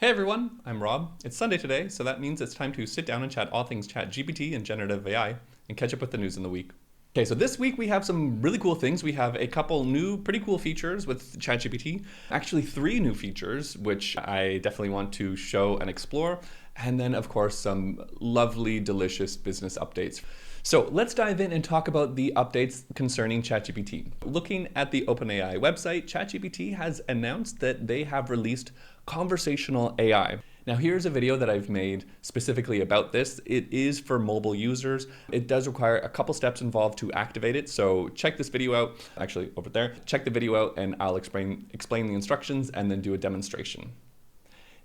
Hey everyone, I'm Rob. It's Sunday today, so that means it's time to sit down and chat all things ChatGPT and Generative AI and catch up with the news in the week. Okay, so this week we have some really cool things. We have a couple new pretty cool features with ChatGPT. Actually, 3 new features, which I definitely want to show and explore. And then, of course, some lovely, delicious business updates. So let's dive in and talk about the updates concerning ChatGPT. Looking at the OpenAI website, ChatGPT has announced that they have released conversational AI. Now here's a video that I've made specifically about this. It is for mobile users. It does require a couple steps involved to activate it. So check this video out, actually over there. Check the video out and I'll explain the instructions and then do a demonstration.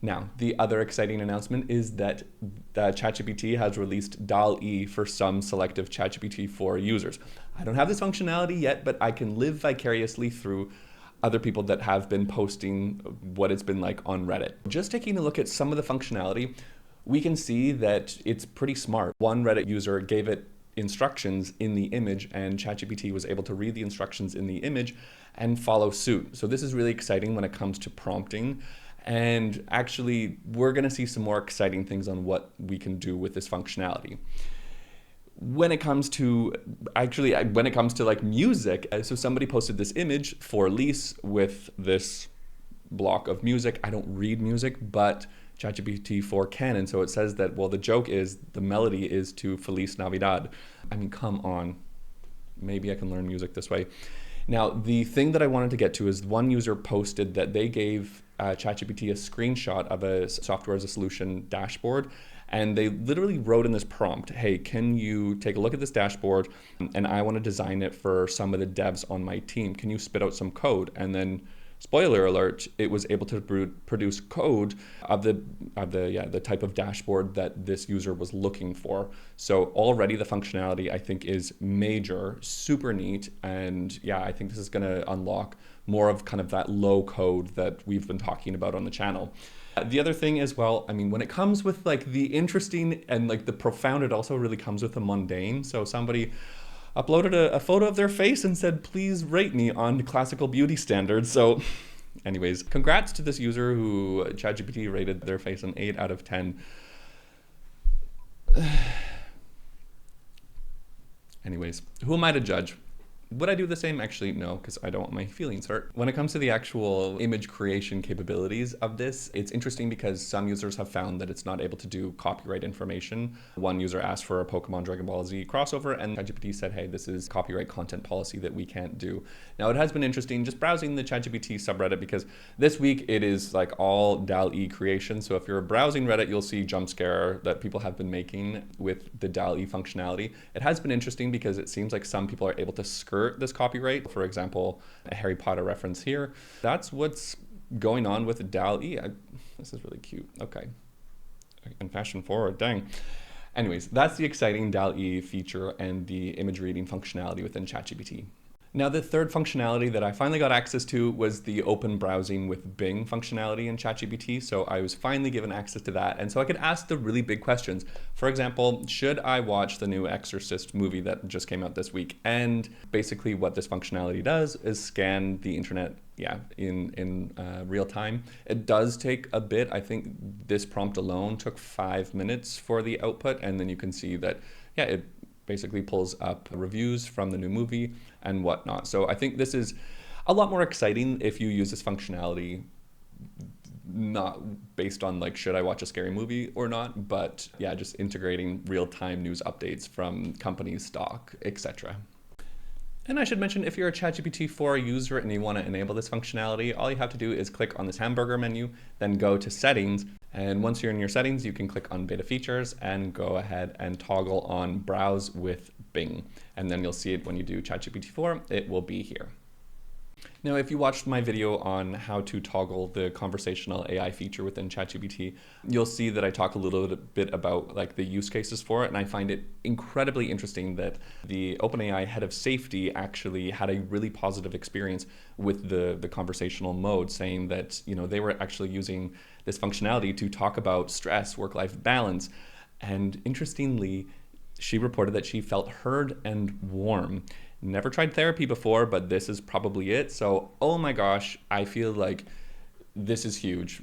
Now, the other exciting announcement is that ChatGPT has released Dall-e for some selective ChatGPT 4 users. I don't have this functionality yet, but I can live vicariously through other people that have been posting what it's been like on Reddit. Just taking a look at some of the functionality, we can see that it's pretty smart. One Reddit user gave it instructions in the image and ChatGPT was able to read the instructions in the image and follow suit. So this is really exciting when it comes to prompting. And actually, we're going to see some more exciting things on what we can do with this functionality. When it comes to like music, so somebody posted this image for Lise with this block of music. I don't read music, but ChatGPT 4 can, and so it says that, well, the joke is the melody is to Feliz Navidad. I mean, come on. Maybe I can learn music this way. Now, the thing that I wanted to get to is one user posted that they gave ChatGPT a screenshot of a software as a solution dashboard, and they literally wrote in this prompt, hey, can you take a look at this dashboard, and I want to design it for some of the devs on my team. Can you spit out some code? And then, spoiler alert, it was able to produce code of the type of dashboard that this user was looking for. So already the functionality, I think, is major, super neat, and yeah, I think this is going to unlock more of kind of that low code that we've been talking about on the channel. The other thing as well, I mean, when it comes with like the interesting and like the profound, it also really comes with the mundane. So somebody uploaded a photo of their face and said, please rate me on classical beauty standards. So anyways, congrats to this user who ChatGPT rated their face an 8 out of 10. Anyways, who am I to judge? Would I do the same? Actually, no, because I don't want my feelings hurt. When it comes to the actual image creation capabilities of this, it's interesting because some users have found that it's not able to do copyright information. One user asked for a Pokemon Dragon Ball Z crossover, and ChatGPT said, hey, this is copyright content policy that we can't do. Now, it has been interesting just browsing the ChatGPT subreddit because this week it is like all Dall-e creation. So if you're browsing Reddit, you'll see jump scare that people have been making with the Dall-e functionality. It has been interesting because it seems like some people are able to skirt this copyright. For example, a Harry Potter reference here. That's what's going on with Dall-e. This is really cute. Okay. And fashion forward, dang. Anyways, that's the exciting Dall-e feature and the image reading functionality within ChatGPT. Now, the third functionality that I finally got access to was the open browsing with Bing functionality in ChatGPT. So I was finally given access to that. And so I could ask the really big questions. For example, should I watch the new Exorcist movie that just came out this week? And basically what this functionality does is scan the internet in real time. It does take a bit. I think this prompt alone took 5 minutes for the output. And then you can see that, it basically pulls up reviews from the new movie and whatnot. So I think this is a lot more exciting if you use this functionality, not based on like, should I watch a scary movie or not, but just integrating real-time news updates from companies, stock, etc. And I should mention, if you're a ChatGPT 4 user and you want to enable this functionality, all you have to do is click on this hamburger menu, then go to settings. And once you're in your settings, you can click on beta features and go ahead and toggle on browse with Bing. And then you'll see it when you do ChatGPT 4, it will be here. Now, if you watched my video on how to toggle the conversational AI feature within ChatGPT, you'll see that I talk a little bit about like the use cases for it. And I find it incredibly interesting that the OpenAI head of safety actually had a really positive experience with the conversational mode, saying that, they were actually using this functionality to talk about stress, work-life balance. And interestingly, she reported that she felt heard and warm. Never tried therapy before, but this is probably it. So, oh my gosh, I feel like this is huge.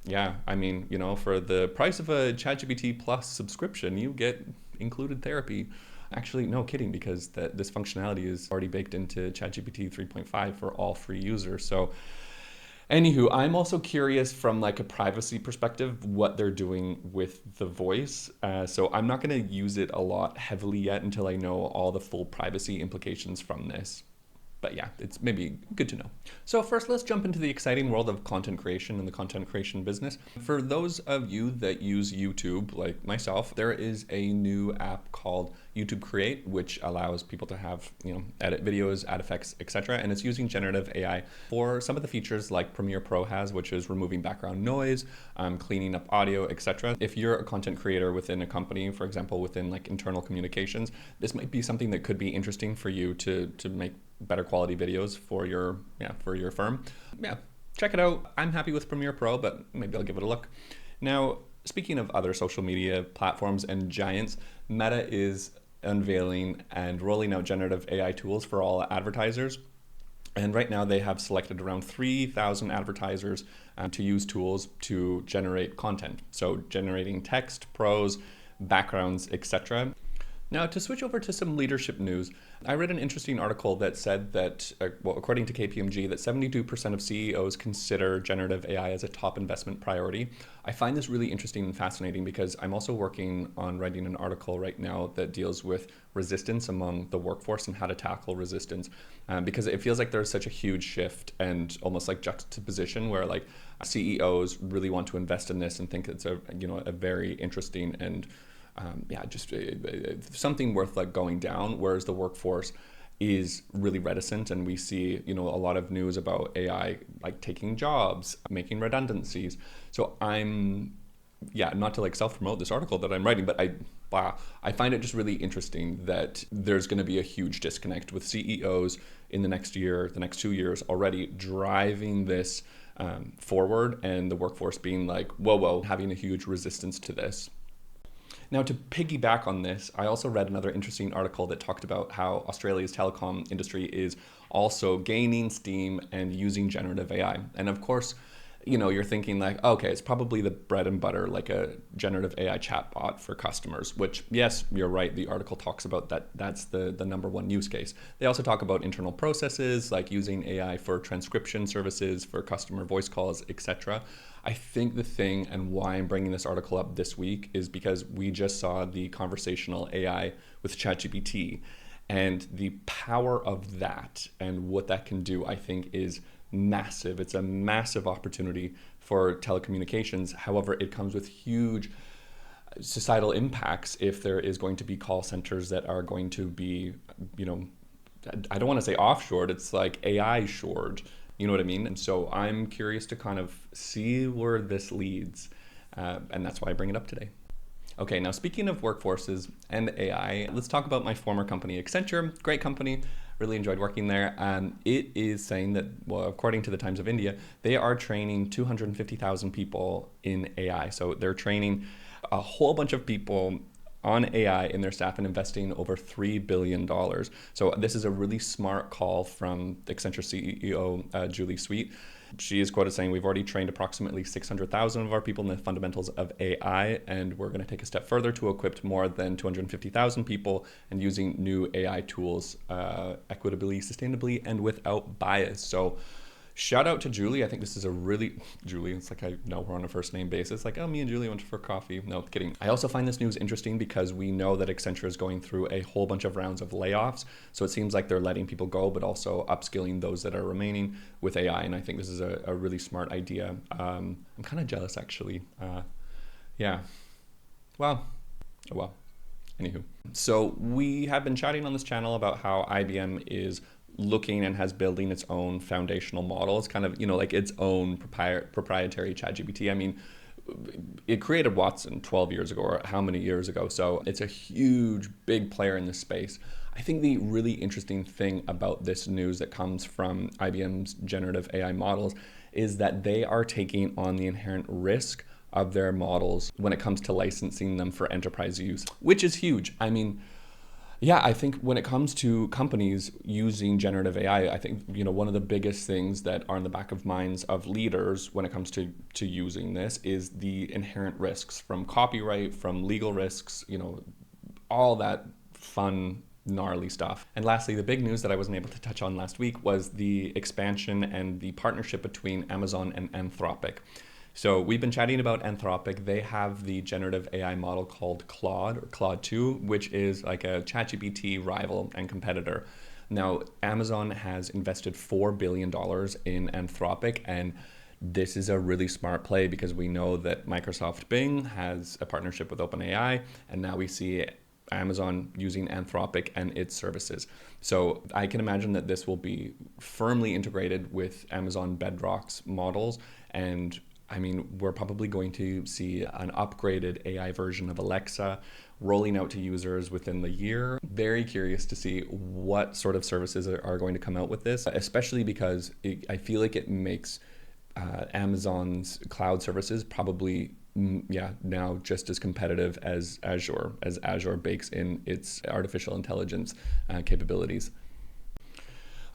Yeah, I mean, for the price of a ChatGPT Plus subscription, you get included therapy. Actually, no kidding, because this functionality is already baked into ChatGPT 3.5 for all free users. So anywho, I'm also curious from like a privacy perspective what they're doing with the voice. So I'm not going to use it a lot heavily yet until I know all the full privacy implications from this. But yeah, it's maybe good to know. So first, let's jump into the exciting world of content creation and the content creation business. For those of you that use YouTube, like myself, there is a new app called YouTube Create, which allows people to have, edit videos, add effects, etc. And it's using generative AI for some of the features like Premiere Pro has, which is removing background noise, cleaning up audio, etc. If you're a content creator within a company, for example, within like internal communications, this might be something that could be interesting for you to make better quality videos for your firm. Yeah, check it out. I'm happy with Premiere Pro, but maybe I'll give it a look. Now, speaking of other social media platforms and giants, Meta is unveiling and rolling out generative AI tools for all advertisers. And right now they have selected around 3,000 advertisers to use tools to generate content. So generating text, prose, backgrounds, etc. Now, to switch over to some leadership news, I read an interesting article that said that, according to KPMG, that 72% of CEOs consider generative AI as a top investment priority. I find this really interesting and fascinating because I'm also working on writing an article right now that deals with resistance among the workforce and how to tackle resistance, because it feels like there's such a huge shift and almost like juxtaposition where like CEOs really want to invest in this and think it's a very interesting and just something worth like going down, whereas the workforce is really reticent, and we see a lot of news about AI like taking jobs, making redundancies. So I'm not to like self-promote this article that I'm writing, but I find it just really interesting that there's going to be a huge disconnect with CEOs in the next year, the next 2 years already driving this forward, and the workforce being like, whoa, having a huge resistance to this. Now, to piggyback on this, I also read another interesting article that talked about how Australia's telecom industry is also gaining steam and using generative AI. And of course, you're thinking like, okay, it's probably the bread and butter, like a generative AI chatbot for customers, which, yes, you're right. The article talks about that. That's the number one use case. They also talk about internal processes, like using AI for transcription services, for customer voice calls, etc. I think the thing and why I'm bringing this article up this week is because we just saw the conversational AI with ChatGPT, and the power of that and what that can do, I think, is massive. It's a massive opportunity for telecommunications. However, it comes with huge societal impacts if there is going to be call centers that are going to be, I don't want to say offshored, it's like AI shored. You know what I mean? And so I'm curious to kind of see where this leads. And that's why I bring it up today. Okay, now speaking of workforces and AI, let's talk about my former company, Accenture. Great company. Really enjoyed working there. It is saying that, well, according to the Times of India, they are training 250,000 people in AI. So they're training a whole bunch of people on AI in their staff and investing over $3 billion. So this is a really smart call from Accenture CEO, Julie Sweet. She is quoted saying, "We've already trained approximately 600,000 of our people in the fundamentals of AI, and we're going to take a step further to equip more than 250,000 people and using new AI tools equitably, sustainably, and without bias." So shout out to Julie. I think this is a really, Julie, it's like I know we're on a first name basis. Like, oh, me and Julie went for coffee. No, kidding. I also find this news interesting because we know that Accenture is going through a whole bunch of rounds of layoffs. So it seems like they're letting people go, but also upskilling those that are remaining with AI. And I think this is a really smart idea. I'm kind of jealous, actually. Yeah. Well, oh well. Anywho. So we have been chatting on this channel about how IBM is looking and has building its own foundational model. It's kind of, like its own proprietary ChatGPT. I mean, it created Watson 12 years ago, or how many years ago? So it's a huge, big player in this space. I think the really interesting thing about this news that comes from IBM's generative AI models is that they are taking on the inherent risk of their models when it comes to licensing them for enterprise use, which is huge. I mean, Yeah, I think when it comes to companies using generative AI, I think one of the biggest things that are in the back of minds of leaders when it comes to using this is the inherent risks from copyright, from legal risks, all that fun gnarly stuff. And lastly, the big news that I wasn't able to touch on last week was the expansion and the partnership between Amazon and Anthropic. So we've been chatting about Anthropic. They have the generative AI model called Claude or Claude 2, which is like a ChatGPT rival and competitor. Now, Amazon has invested $4 billion in Anthropic, and this is a really smart play because we know that Microsoft Bing has a partnership with OpenAI, and now we see Amazon using Anthropic and its services. So I can imagine that this will be firmly integrated with Amazon Bedrock's models, and I mean, we're probably going to see an upgraded AI version of Alexa rolling out to users within the year. Very curious to see what sort of services are going to come out with this, especially because I feel like it makes Amazon's cloud services probably now just as competitive as Azure bakes in its artificial intelligence capabilities.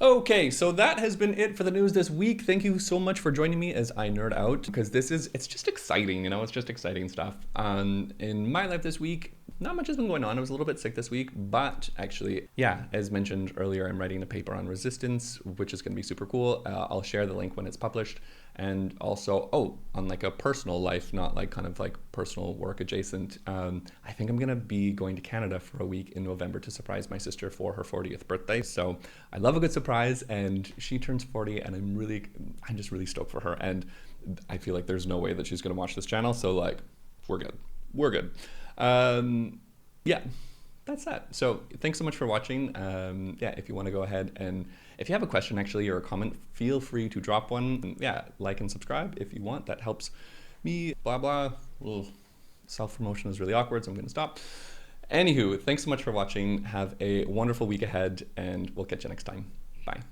Okay, so that has been it for the news this week. Thank you so much for joining me as I nerd out, because it's just exciting, it's just exciting stuff. In my life this week, not much has been going on. I was a little bit sick this week, but actually, yeah, as mentioned earlier, I'm writing a paper on resistance, which is going to be super cool. I'll share the link when it's published. And also, on like a personal life, not like kind of like personal work adjacent, I think I'm going to be going to Canada for a week in November to surprise my sister for her 40th birthday. So I love a good surprise, and she turns 40, and I'm just really stoked for her. And I feel like there's no way that she's going to watch this channel. So like, we're good. Yeah, that's that. So thanks so much for watching. If you want to go ahead and if you have a question actually or a comment, feel free to drop one. Yeah, like and subscribe if you want. That helps me, blah, blah. Self-promotion is really awkward, so I'm going to stop. Anywho, thanks so much for watching. Have a wonderful week ahead, and we'll catch you next time. Bye.